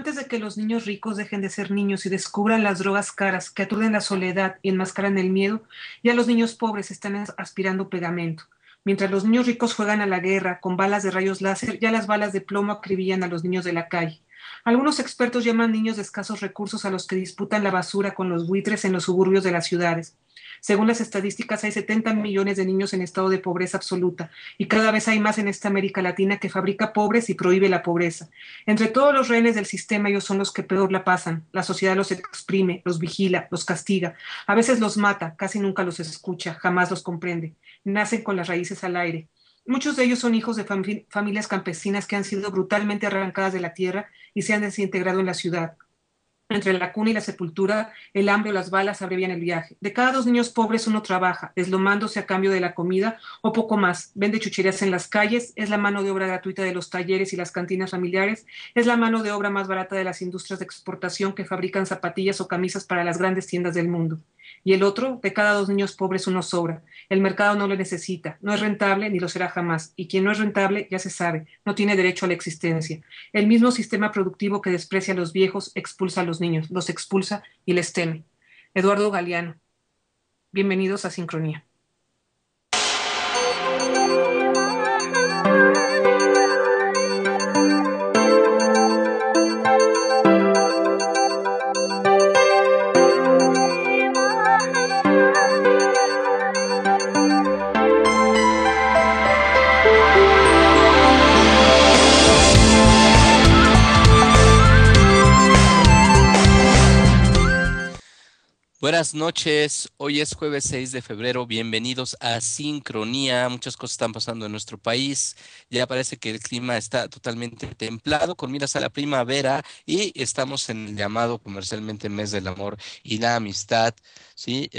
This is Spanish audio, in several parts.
antes de que los niños ricos dejen de ser niños y descubran las drogas caras que aturden la soledad y enmascaran el miedo, ya los niños pobres están aspirando pegamento. Mientras los niños ricos juegan a la guerra con balas de rayos láser, ya las balas de plomo acribillan a los niños de la calle. Algunos expertos llaman niños de escasos recursos a los que disputan la basura con los buitres en los suburbios de las ciudades. Según las estadísticas, hay 70 millones de niños en estado de pobreza absoluta y cada vez hay más en esta América Latina que fabrica pobres y prohíbe la pobreza. Entre todos los rehenes del sistema, ellos son los que peor la pasan. La sociedad los exprime, los vigila, los castiga. A veces los mata, casi nunca los escucha, jamás los comprende. Nacen con las raíces al aire. Muchos de ellos son hijos de familias campesinas que han sido brutalmente arrancadas de la tierra y se han desintegrado en la ciudad. Entre la cuna y la sepultura, el hambre o las balas abrevian el viaje. De cada 2 niños pobres, uno trabaja, deslomándose a cambio de la comida o poco más. Vende chucherías en las calles, es la mano de obra gratuita de los talleres y las cantinas familiares, es la mano de obra más barata de las industrias de exportación que fabrican zapatillas o camisas para las grandes tiendas del mundo. Y el otro, de cada 2 niños pobres, uno sobra. El mercado no lo necesita, no es rentable ni lo será jamás. Y quien no es rentable, ya se sabe, no tiene derecho a la existencia. El mismo sistema productivo que desprecia a los viejos expulsa a los niños, los expulsa y les teme. Eduardo Galeano. Bienvenidos a Sincronía. Buenas noches, hoy es jueves 6 de febrero, bienvenidos a Sincronía. Muchas cosas están pasando en nuestro país, ya parece que el clima está totalmente templado con miras a la primavera y estamos en el llamado comercialmente mes del amor y la amistad, ¿sí?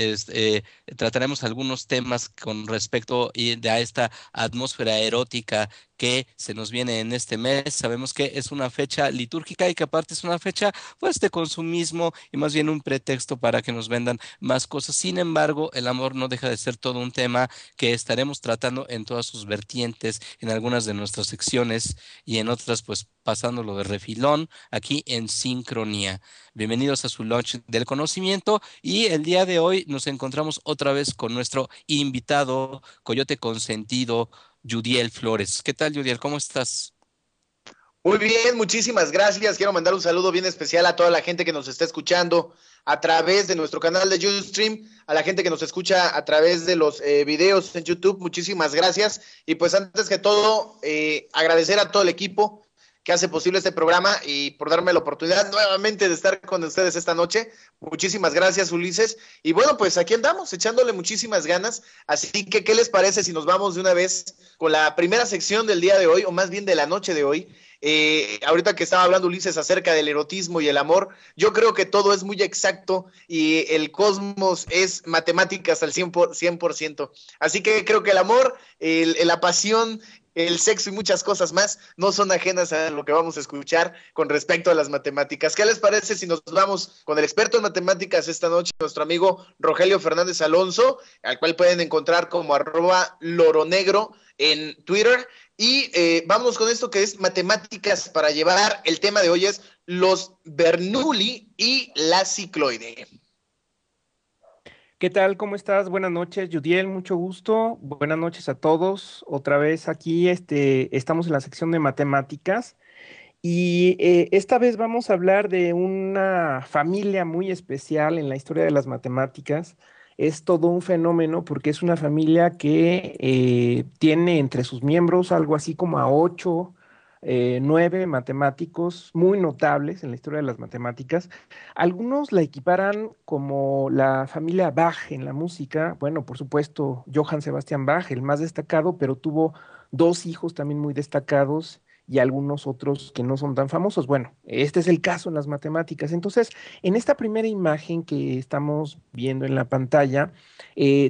Trataremos algunos temas con respecto a esta atmósfera erótica que se nos viene en este mes. Sabemos que es una fecha litúrgica y que aparte es una fecha pues de consumismo y más bien un pretexto para que nos vendan más cosas. Sin embargo, el amor no deja de ser todo un tema que estaremos tratando en todas sus vertientes, en algunas de nuestras secciones y en otras pues pasándolo de refilón aquí en Sincronía. Bienvenidos a su lunch del conocimiento y el día de hoy nos encontramos otra vez con nuestro invitado, Coyote Consentido, Yudiel Flores. ¿Qué tal, Yudiel? ¿Cómo estás? Muy bien, muchísimas gracias. Quiero mandar un saludo bien especial a toda la gente que nos está escuchando a través de nuestro canal de Ustream, a la gente que nos escucha a través de los videos en YouTube. Muchísimas gracias. Y pues antes que todo, agradecer a todo el equipo que hace posible este programa y por darme la oportunidad nuevamente de estar con ustedes esta noche. Muchísimas gracias, Ulises. Y bueno, pues aquí andamos, echándole muchísimas ganas. Así que, ¿qué les parece si nos vamos de una vez con la primera sección del día de hoy, o más bien de la noche de hoy? Ahorita que estaba hablando Ulises acerca del erotismo y el amor, yo creo que todo es muy exacto y el cosmos es matemáticas al 100%. Así que creo que el amor, la pasión, el sexo y muchas cosas más no son ajenas a lo que vamos a escuchar con respecto a las matemáticas. ¿Qué les parece si nos vamos con el experto en matemáticas esta noche, nuestro amigo Rogelio Fernández Alonso, al cual pueden encontrar como @loronegro en Twitter? Y vamos con esto que es matemáticas para llevar. El tema de hoy es los Bernoulli y la cicloide. ¿Qué tal? ¿Cómo estás? Buenas noches, Yudiel, mucho gusto. Buenas noches a todos. Otra vez aquí estamos en la sección de matemáticas y esta vez vamos a hablar de una familia muy especial en la historia de las matemáticas. Es todo un fenómeno porque es una familia que tiene entre sus miembros algo así como a 9 matemáticos muy notables en la historia de las matemáticas. Algunos la equiparan como la familia Bach en la música. Bueno, por supuesto, Johann Sebastian Bach, el más destacado, pero tuvo 2 hijos también muy destacados y algunos otros que no son tan famosos. Bueno, este es el caso en las matemáticas. Entonces, en esta primera imagen que estamos viendo en la pantalla,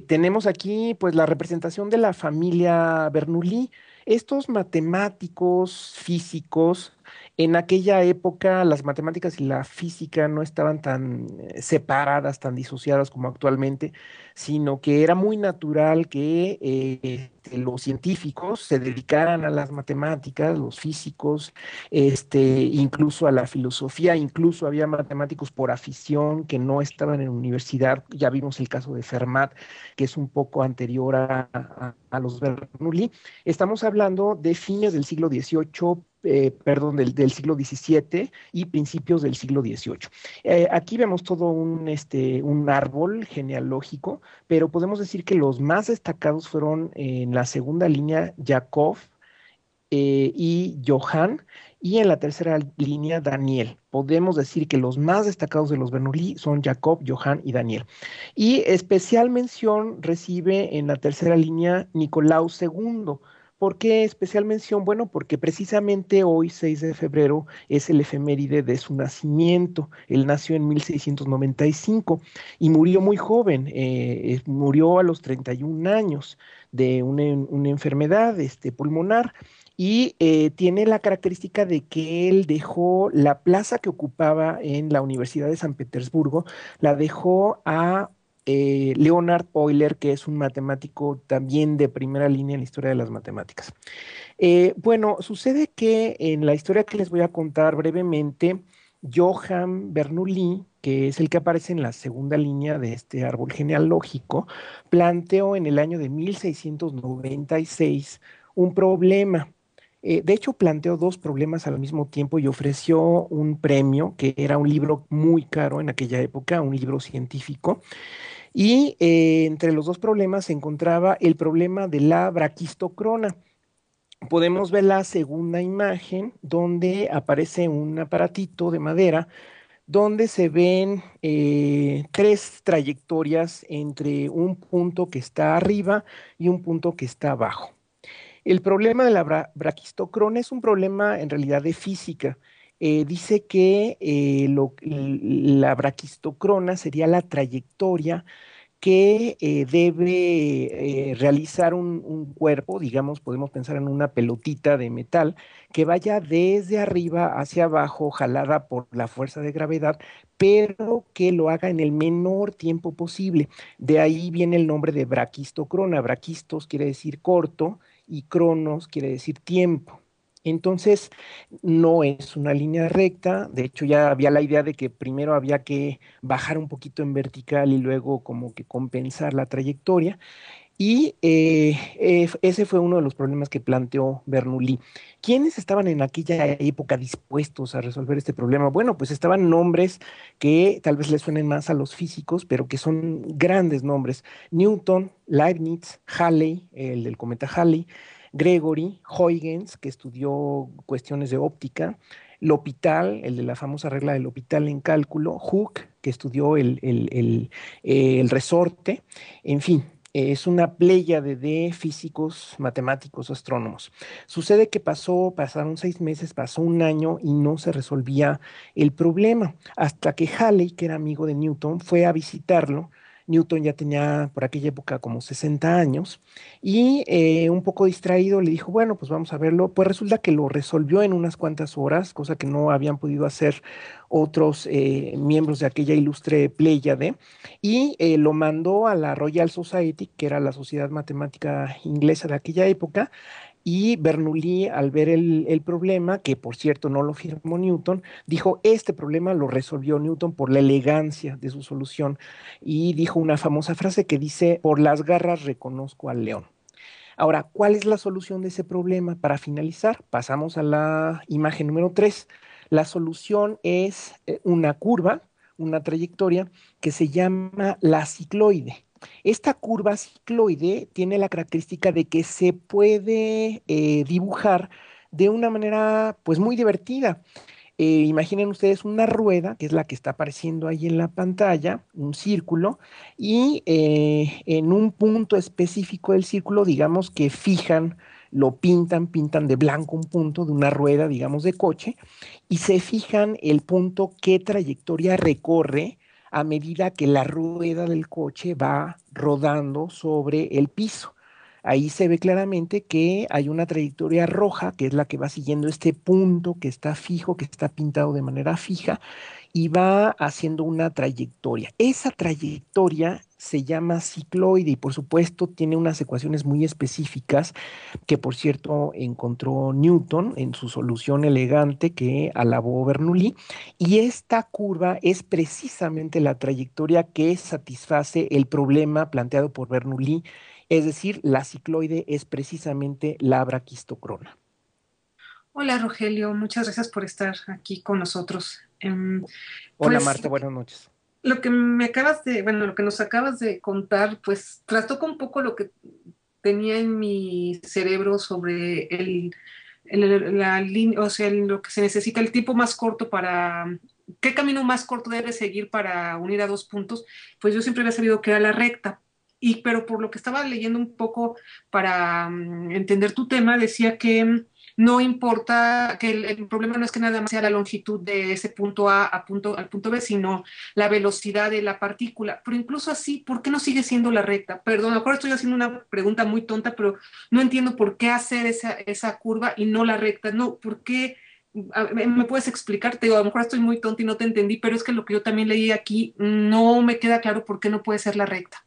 tenemos aquí pues la representación de la familia Bernoulli. Estos matemáticos, físicos, En aquella época las matemáticas y la física no estaban tan separadas, tan disociadas como actualmente, sino que era muy natural que los científicos se dedicaran a las matemáticas, los físicos, incluso a la filosofía, incluso había matemáticos por afición que no estaban en universidad. Ya vimos el caso de Fermat, que es un poco anterior a los Bernoulli. Estamos hablando de fines del siglo XVIII, perdón, del siglo XVII y principios del siglo XVIII. Aquí vemos todo un árbol genealógico, pero podemos decir que los más destacados fueron en la segunda línea Jacob y Johann, y en la tercera línea Daniel. Podemos decir que los más destacados de los Bernoulli son Jacob, Johann y Daniel. Y especial mención recibe en la tercera línea Nicolau II. ¿Por qué especial mención? Bueno, porque precisamente hoy, 6 de febrero, es el efeméride de su nacimiento. Él nació en 1695 y murió muy joven, murió a los 31 años de una enfermedad pulmonar, y tiene la característica de que él dejó la plaza que ocupaba en la Universidad de San Petersburgo, la dejó a Leonhard Euler, que es un matemático también de primera línea en la historia de las matemáticas. Bueno, sucede que en la historia que les voy a contar brevemente, Johann Bernoulli, que es el que aparece en la segunda línea de este árbol genealógico, planteó en el año de 1696 un problema. De hecho, planteó dos problemas al mismo tiempo y ofreció un premio, que era un libro muy caro en aquella época, un libro científico. Y entre los dos problemas se encontraba el problema de la braquistocrona. Podemos ver la segunda imagen donde aparece un aparatito de madera donde se ven tres trayectorias entre un punto que está arriba y un punto que está abajo. El problema de la braquistocrona es un problema en realidad de física. Dice que la braquistocrona sería la trayectoria que debe realizar un cuerpo, digamos, podemos pensar en una pelotita de metal, que vaya desde arriba hacia abajo, jalada por la fuerza de gravedad, pero que lo haga en el menor tiempo posible. De ahí viene el nombre de braquistocrona. Braquistos quiere decir corto y cronos quiere decir tiempo. Entonces, no es una línea recta. De hecho, ya había la idea de que primero había que bajar un poquito en vertical y luego como que compensar la trayectoria. Y ese fue uno de los problemas que planteó Bernoulli. ¿Quiénes estaban en aquella época dispuestos a resolver este problema? Bueno, pues estaban nombres que tal vez les suenen más a los físicos, pero que son grandes nombres. Newton, Leibniz, Halley, el del cometa Halley, Gregory, Huygens, que estudió cuestiones de óptica, L'Hopital, el de la famosa regla del L'Hopital en cálculo, Hooke, que estudió el resorte, en fin. Es una pléyade de físicos, matemáticos, astrónomos. Sucede que pasaron 6 meses, pasó un año y no se resolvía el problema, hasta que Halley, que era amigo de Newton, fue a visitarlo. Newton ya tenía por aquella época como 60 años y un poco distraído le dijo, bueno, pues vamos a verlo. Pues resulta que lo resolvió en unas cuantas horas, cosa que no habían podido hacer otros miembros de aquella ilustre pléyade, y lo mandó a la Royal Society, que era la sociedad matemática inglesa de aquella época, y Bernoulli, al ver el problema, que por cierto no lo firmó Newton, dijo, este problema lo resolvió Newton por la elegancia de su solución, y dijo una famosa frase que dice, por las garras reconozco al león. Ahora, ¿cuál es la solución de ese problema? Para finalizar, pasamos a la imagen número 3. La solución es una curva, una trayectoria que se llama la cicloide. Esta curva cicloide tiene la característica de que se puede dibujar de una manera pues muy divertida. Imaginen ustedes una rueda, que es la que está apareciendo ahí en la pantalla, un círculo, y en un punto específico del círculo, digamos que fijan, lo pintan de blanco un punto de una rueda, digamos, de coche, y se fijan el punto qué trayectoria recorre a medida que la rueda del coche va rodando sobre el piso. ahí se ve claramente que hay una trayectoria roja, que es la que va siguiendo este punto que está fijo, que está pintado de manera fija, y va haciendo una trayectoria. Esa trayectoria se llama cicloide y por supuesto tiene unas ecuaciones muy específicas que por cierto encontró Newton en su solución elegante que alabó Bernoulli, y esta curva es precisamente la trayectoria que satisface el problema planteado por Bernoulli, es decir, la cicloide es precisamente la braquistocrona. Hola Rogelio, muchas gracias por estar aquí con nosotros. Hola Pues Marta, buenas noches. lo que me acabas de, bueno, lo que nos acabas de contar, pues trastoca un poco lo que tenía en mi cerebro sobre la línea, o sea, lo que se necesita, el tiempo más corto para, ¿qué camino más corto debe seguir para unir a dos puntos? Pues yo siempre había sabido que era la recta. Y, pero por lo que estaba leyendo un poco para entender tu tema, decía que no importa, que el problema no es que nada más sea la longitud de ese punto al punto B, sino la velocidad de la partícula. Pero incluso así, ¿por qué no sigue siendo la recta? Perdón, a lo mejor estoy haciendo una pregunta muy tonta, pero no entiendo por qué hacer esa curva y no la recta. No, ¿por qué? ¿Me puedes explicar? Te digo, a lo mejor estoy muy tonta y no te entendí, pero es que lo que yo también leí aquí no me queda claro por qué no puede ser la recta.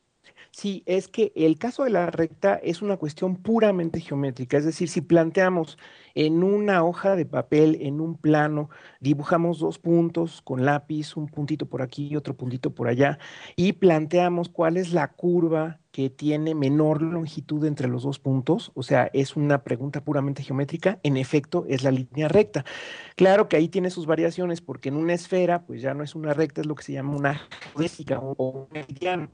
Sí, es que el caso de la recta es una cuestión puramente geométrica, es decir, si planteamos en una hoja de papel, en un plano, dibujamos dos puntos con lápiz, un puntito por aquí y otro puntito por allá, y planteamos cuál es la curva que tiene menor longitud entre los dos puntos, o sea, es una pregunta puramente geométrica, en efecto, es la línea recta. Claro que ahí tiene sus variaciones, porque en una esfera, pues ya no es una recta, es lo que se llama una geodésica o un meridiano,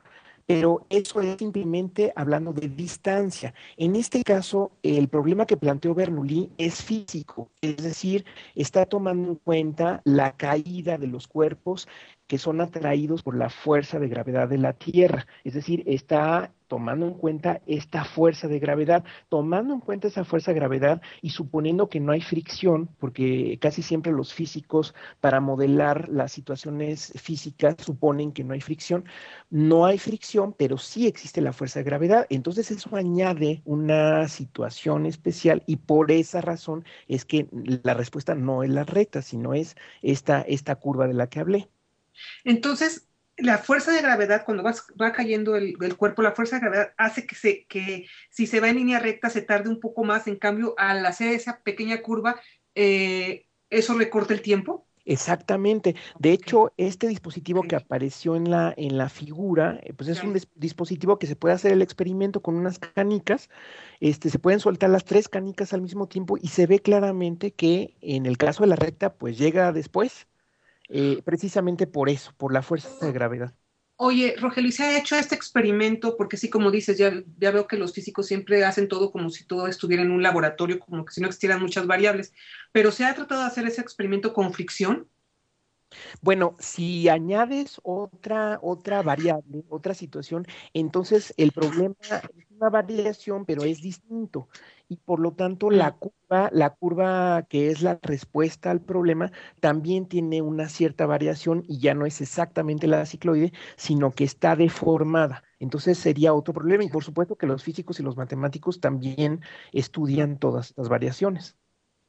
pero eso es simplemente hablando de distancia. En este caso, el problema que planteó Bernoulli es físico, es decir, está tomando en cuenta la caída de los cuerpos que son atraídos por la fuerza de gravedad de la Tierra, es decir, está tomando en cuenta esta fuerza de gravedad, tomando en cuenta esa fuerza de gravedad y suponiendo que no hay fricción, porque casi siempre los físicos para modelar las situaciones físicas suponen que no hay fricción, no hay fricción, pero sí existe la fuerza de gravedad. Entonces eso añade una situación especial y por esa razón es que la respuesta no es la recta, sino es esta curva de la que hablé. Entonces, la fuerza de gravedad, cuando va cayendo el cuerpo, la fuerza de gravedad hace que si se va en línea recta se tarde un poco más. En cambio, al hacer esa pequeña curva, eso recorta el tiempo. Exactamente. De Ok, hecho, este dispositivo que ok, apareció en la figura, pues es un ya. dispositivo que se puede hacer el experimento con unas canicas. Se pueden soltar las tres canicas al mismo tiempo y se ve claramente que en el caso de la recta, pues llega después, precisamente por eso, por la fuerza de gravedad. Oye, Rogelio, ¿y se ha hecho este experimento? Porque sí, como dices, ya veo que los físicos siempre hacen todo como si todo estuviera en un laboratorio, como que si no existieran muchas variables. Pero ¿se ha tratado de hacer ese experimento con fricción? Bueno, si añades otra variable, otra situación, entonces el problema es una variación, pero es distinto. Y por lo tanto, Mm. la curva que es la respuesta al problema, también tiene una cierta variación y ya no es exactamente la cicloide, sino que está deformada. Entonces sería otro problema. Y por supuesto que los físicos y los matemáticos también estudian todas estas variaciones.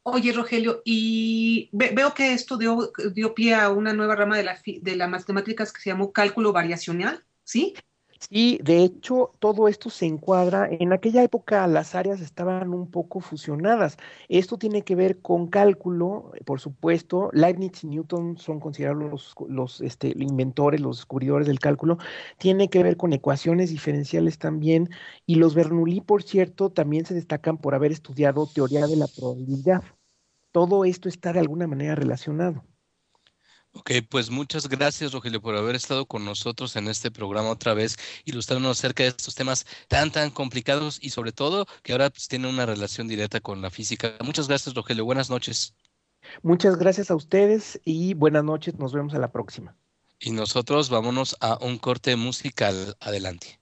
Oye, Rogelio, y veo que esto dio pie a una nueva rama de las matemáticas que se llamó cálculo variacional, ¿sí? Sí, de hecho, todo esto se encuadra, en aquella época las áreas estaban un poco fusionadas. Esto tiene que ver con cálculo, por supuesto. Leibniz y Newton son considerados los inventores, los descubridores del cálculo. Tiene que ver con ecuaciones diferenciales también. Y los Bernoulli, por cierto, también se destacan por haber estudiado teoría de la probabilidad. Todo esto está de alguna manera relacionado. Ok, pues muchas gracias, Rogelio, por haber estado con nosotros en este programa otra vez, ilustrándonos acerca de estos temas tan complicados y sobre todo que ahora pues, tienen una relación directa con la física. Muchas gracias, Rogelio. Buenas noches. Muchas gracias a ustedes y buenas noches. Nos vemos a la próxima. Y nosotros vámonos a un corte musical. Adelante.